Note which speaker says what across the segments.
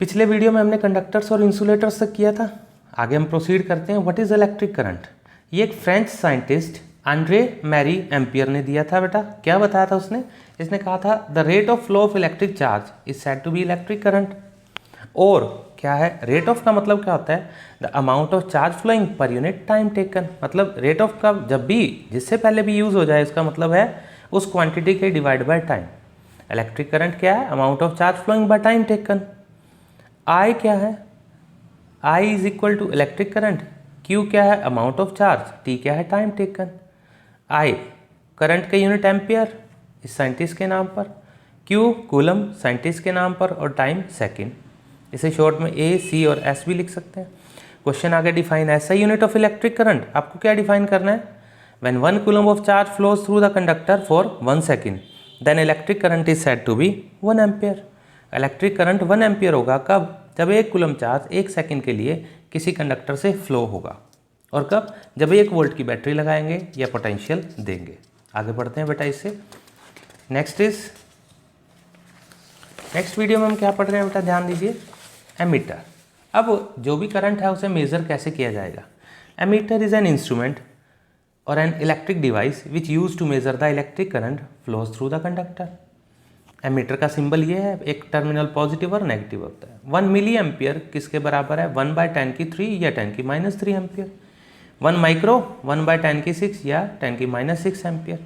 Speaker 1: पिछले वीडियो में हमने कंडक्टर्स और इंसुलेटर्स तक किया था। आगे हम प्रोसीड करते हैं। What is electric current? ये एक French scientist Andre Marie ampere ने दिया था बेटा। क्या बताया था उसने? इसने कहा था the rate of flow of electric charge is said to be electric current. और क्या है रेट ऑफ का मतलब क्या होता है? The amount of charge flowing per unit time taken. मतलब रेट ऑफ का जब भी जिससे पहले भी यूज हो जाए इसका मतलब है उस क्वांटिटी के divide by time. Electric current क्या है? Amount of charge flowing by time taken. I क्या है? I is equal to electric current. Q क्या है? Amount of charge. T क्या है? Time taken. I करंट का यूनिट एम्पियर इस साइंटिस्ट के नाम पर, Q कूलम साइंटिस्ट के नाम पर और टाइम सेकंड। इसे शॉर्ट में A, C और S भी लिख सकते हैं। क्वेश्चन आगे डिफाइन ऐसा यूनिट ऑफ इलेक्ट्रिक करंट। आपको क्या डिफाइन करना है? When 1 coulomb of charge flows through the conductor for 1 second then electric current is said to be 1 ampere. Electric current 1 ampere होगा कब? जब 1 कूलम चार्ज 1 सेकंड के लिए किसी कंडक्टर से फ्लो होगा। और कब? जब 1 वोल्ट की बैटरी लगाएंगे या पोटेंशियल देंगे। आगे बढ़ते हैं बेटा इससे। नेक्स्ट वीडियो में हम क्या पढ़ रहे हैं बेटा? ध्यान दीजिए। एमीटर। अब जो भी करंट है उसे मेजर कैसे किया जाएगा? एमीटर इज एन इंस्ट्रूमेंट और an electric device which use to measure the electric current flows through the conductor. Ammeter का सिंबल ये है, एक टर्मिनल पॉजिटिव और नेगेटिव होता है। 1 मिली एम्पियर किसके बराबर है? 1/10⁻³ या 10⁻³ एम्पियर। 1 माइक्रो 1/10⁶ या 10⁻6 ampere.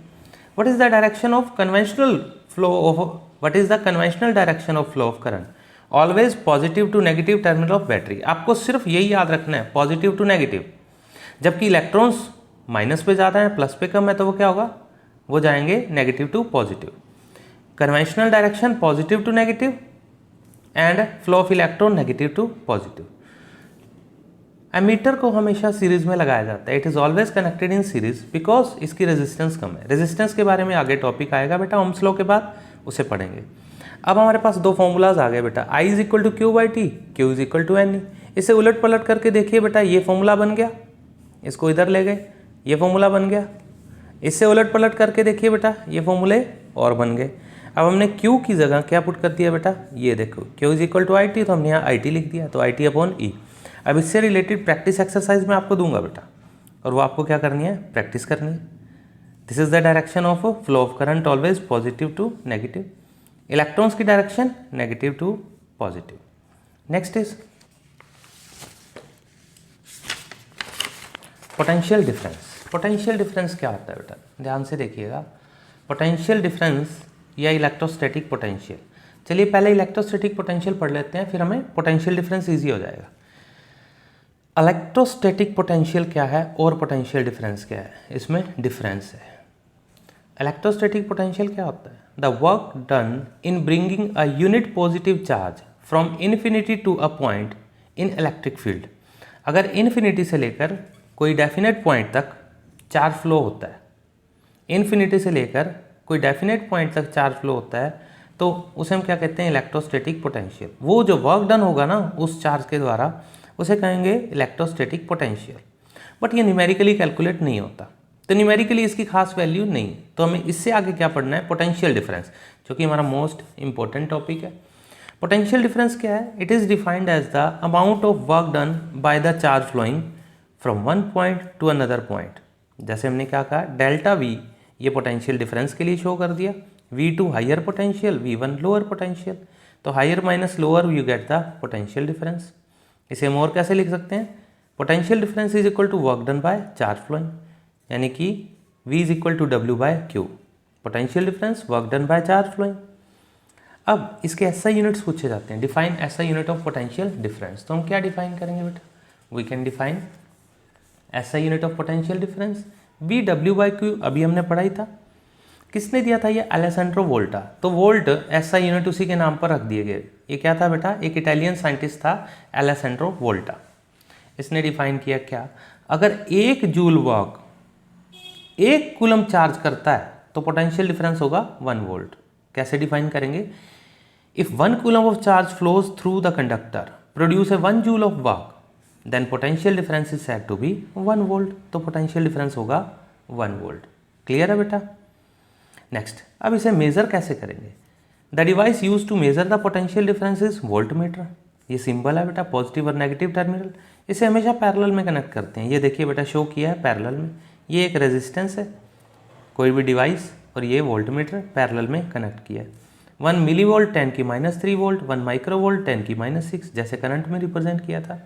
Speaker 1: What is the direction of conventional flow of direction of flow of current? Always positive to negative terminal of battery. आपको सिर्फ यही याद रखना है, पॉजिटिव टू नेगेटिव। जबकि इलेक्ट्रॉन्स माइनस पे ज़्यादा है, प्लस पे कम है, तो वो क्या होगा? वो जाएंगे negative to positive. Conventional direction positive to negative and flow of electron negative to positive. Ammeter को हमेशा सीरीज में लगाया जाता है। It is always connected in series because इसकी रेजिस्टेंस कम है। रेजिस्टेंस के बारे में आगे टॉपिक आएगा बेटा, ओम्स लॉ के बाद उसे पढ़ेंगे। अब हमारे पास दो फॉर्मूलाज आ गए बेटा। I is equal to Q/T, Q is equal to NE। इसे उलट पलट करके देखिए बेटा, ये फॉर्मूला बन गया, इसको इधर ले गए, ये फॉर्मूला बन गया। इससे उलट पलट करके देखिए बेटा, ये फॉर्मूले और बन गए। अब हमने Q की जगह क्या पुट कर दिया बेटा? ये देखो, Q is equal to IT, तो हमने यहाँ IT लिख दिया, तो IT/E। अब इससे रिलेटेड प्रैक्टिस एक्सरसाइज मैं आपको दूंगा बेटा, और वो आपको क्या करनी है? प्रैक्टिस करनी है। This is the direction of flow of current, always positive to negative. Electrons की direction negative to positive. Next is potential difference. Potential difference क्या होता है बेटा? ध्यान से देखिएगा। पोटेंशियल डिफरेंस या इलेक्ट्रोस्टैटिक पोटेंशियल। चलिए पहले इलेक्ट्रोस्टैटिक पोटेंशियल पढ़ लेते हैं, फिर हमें पोटेंशियल डिफरेंस इजी हो जाएगा। इलेक्ट्रोस्टैटिक पोटेंशियल क्या है और पोटेंशियल डिफरेंस क्या है? इसमें डिफरेंस है। इलेक्ट्रोस्टैटिक पोटेंशियल क्या होता है? The work done in bringing a unit positive charge from infinity to a point in electric field. अगर इन्फिनिटी से लेकर कोई डेफिनेट पॉइंट तक चार्ज फ्लो होता है, इन्फिनिटी से लेकर कोई डेफिनेट पॉइंट तक चार्ज फ्लो होता है, तो उसे हम क्या कहते हैं? Electrostatic potential. वो जो वर्क डन होगा ना उस चार्ज के द्वारा, उसे कहेंगे इलेक्ट्रोस्टैटिक पोटेंशियल। बट ये न्यूमेरिकली कैलकुलेट नहीं होता, तो न्यूमेरिकली इसकी खास वैल्यू नहीं है। तो हमें इससे आगे क्या पढ़ना है? पोटेंशियल डिफरेंस, जो कि हमारा मोस्ट इंपॉर्टेंट टॉपिक है। पोटेंशियल डिफरेंस क्या है? It is defined as the amount of work done by the charge flowing from one point to another point. जैसे हमने क्या कहा, डेल्टा V ये पोटेंशियल डिफरेंस के लिए शो कर दिया। V2 higher potential, V1 lower potential, तो higher minus lower you get the potential difference. इसे हम और कैसे लिख सकते हैं? Potential difference is equal to work done by charge flowing, यानी कि V is equal to W/Q। Potential difference work done by charge flowing. अब इसके SI यूनिट्स पूछे जाते हैं। Define SI unit of potential difference. तो हम क्या डिफाइन करेंगे बेटा? We can define SI unit of potential difference VW/Q। अभी हमने पढ़ा ही था। किसने दिया था? ये अलेसेंड्रो वोल्टा। तो वोल्ट SI यूनिट उसी के नाम पर रख दिए गए। ये क्या था बेटा? एक इटालियन साइंटिस्ट था अलेसेंड्रो वोल्टा। इसने डिफाइन किया क्या? अगर 1 जूल वर्क 1 कूलम चार्ज करता है तो पोटेंशियल डिफरेंस होगा 1 वोल्ट। कैसे डिफाइन करेंगे? If 1 coulomb of charge flows through the conductor produce a 1 joule of work then potential difference is said to be 1 volt. तो पोटेंशियल डिफरेंस होगा 1 volt. Clear है बेटा? नेक्स्ट, अब इसे मेजर कैसे करेंगे? The device use to measure the potential difference is voltmeter. ये symbol है बेटा पॉजिटिव और नेगेटिव टर्मिनल, इसे हमेशा पैरेलल में कनेक्ट करते हैं। ये देखिए बेटा शो किया है पैरेलल में, ये एक रेजिस्टेंस है कोई भी डिवाइस और ये वोल्टमीटर पैरेलल में कनेक्ट किया है। 1 milli volt 10⁻³ volt, 1 micro volt 10⁻6 जैसे करंट में रिप्रेजेंट किया था।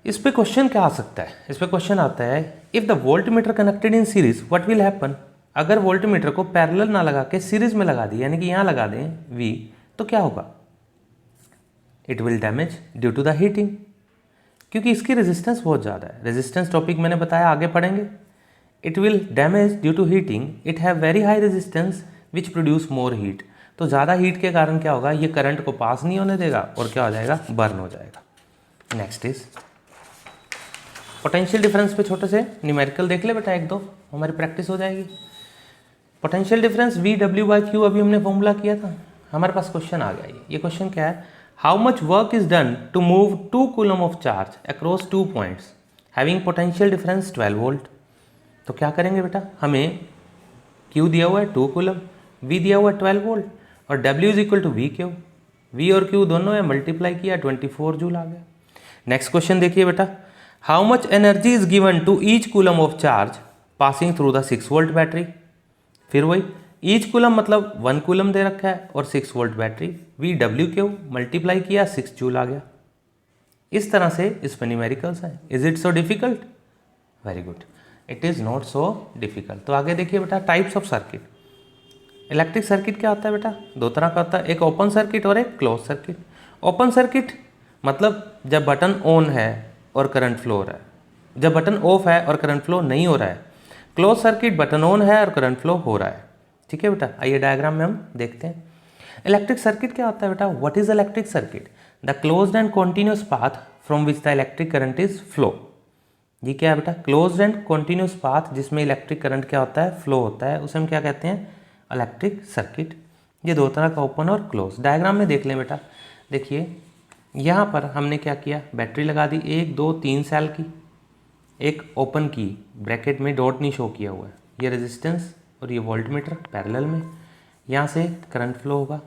Speaker 1: इस पे क्वेश्चन क्या आ सकता है, इस पे क्वेश्चन आता है if the voltmeter connected in series what will happen. अगर वोल्टमीटर को पैरेलल ना लगा के सीरीज में लगा दी, यानी कि यहाँ लगा दें V, तो क्या होगा? It will damage due to the heating, क्योंकि इसकी रेजिस्टेंस बहुत ज़्यादा है। रेजिस्टेंस टॉपिक मैंने बताया, आगे पढ़ेंगे। It will damage due to heating, it have very high resistance which produce more heat. तो ज़्यादा हीट के कारण क्या होगा, ये करंट को पास नहीं होने देगा और क्या हो जाएगा, बर्न हो जाएगा। नेक्स्ट इज पोटेंशियल डिफरेंस पे छोटे से न्यूमेरिकल देख ले बेटा, एक दो हमारी प्रैक्टिस हो जाएगी। पोटेंशियल डिफरेंस VW/Q अभी हमने फॉर्मूला किया था, हमारे पास क्वेश्चन आ गया। ये क्वेश्चन क्या है, how much work is done to move 2 coulomb of charge across 2 points having potential difference 12 volt. तो क्या करेंगे बेटा, हमें Q दिया हुआ है 2 कूलम, V दिया हुआ है 12 वोल्ट और W is equal to VQ। V और Q दोनों है, मल्टीप्लाई किया 24 जूल आ गया। नेक्स्ट क्वेश्चन देखिए बेटा, how much energy is given to each coulomb of charge passing through the 6 volt battery. फिर वही ईच कूलम मतलब 1 कूलम दे रखा है और 6 वोल्ट बैटरी, VW मल्टीप्लाई किया 6 जूल आ गया। इस तरह से इस पर न्यूमेरिकल्स हैं। Is it so difficult? Very good, it is not so difficult. तो आगे देखिए बेटा, types of circuit. Electric circuit क्या होता है बेटा, 2 तरह का होता है, एक ओपन सर्किट और एक क्लोज सर्किट। ओपन सर्किट मतलब जब बटन ऑन है और करंट फ्लो हो रहा है, जब बटन ऑफ है और करंट फ्लो नहीं हो रहा है। क्लोज सर्किट बटन ऑन है और करंट फ्लो हो रहा है। ठीक है बेटा, आइए डायग्राम में हम देखते हैं। इलेक्ट्रिक सर्किट क्या होता है बेटा, what is electric circuit? The closed end continuous path from which the electric current is flow. ये क्या है बेटा, क्लोज्ड एंड कॉन्टिन्यूस पाथ जिसमें इलेक्ट्रिक करंट क्या होता है, फ्लो होता है, उसे हम क्या कहते हैं, इलेक्ट्रिक सर्किट। ये 2 तरह का, ओपन और क्लोज। डायग्राम में देख लें बेटा, देखिए यहाँ पर हमने क्या किया, बैटरी लगा दी 1 2 3 सेल की, एक ओपन की, ब्रैकेट में डॉट नहीं शो किया हुआ है, ये रेजिस्टेंस और ये वोल्टमीटर पैरेलल में। यहाँ से करंट फ्लो होगा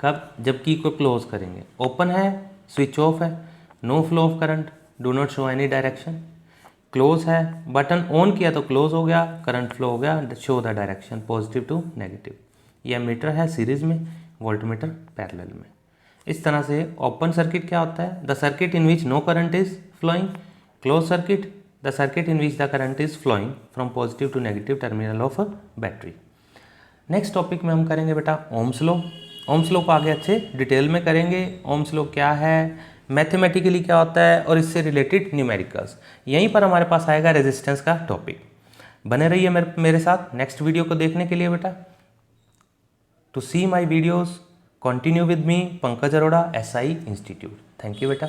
Speaker 1: कब, जब की को क्लोज करेंगे। ओपन है, स्विच ऑफ है, no flow of current, do not show any direction. Close है, बटन ऑन किया तो क्लोज हो गया, करंट फ्लो हो गया, show the direction positive to negative. ये मीटर है सीरीज में, वोल्टमीटर पैरेलल में। इस तरह से ओपन सर्किट क्या होता है, the circuit in which no current is flowing. Close circuit, the circuit in which the current is flowing from positive to negative terminal of battery. Next topic में हम करेंगे बेटा ओम्स लॉ। ओम्स लॉ को आगे अच्छे detail में करेंगे। Ohm's law क्या है, मैथमेटिकली क्या होता है और इससे रिलेटेड न्यूमेरिकल्स। यहीं पर हमारे पास आएगा रेजिस्टेंस का टॉपिक। बने रहिए मेरे साथ नेक्स्ट वीडियो को देखने के लिए बेटा। To see my videos continue with me Pankaj Arora, SI Institute. Thank you beta.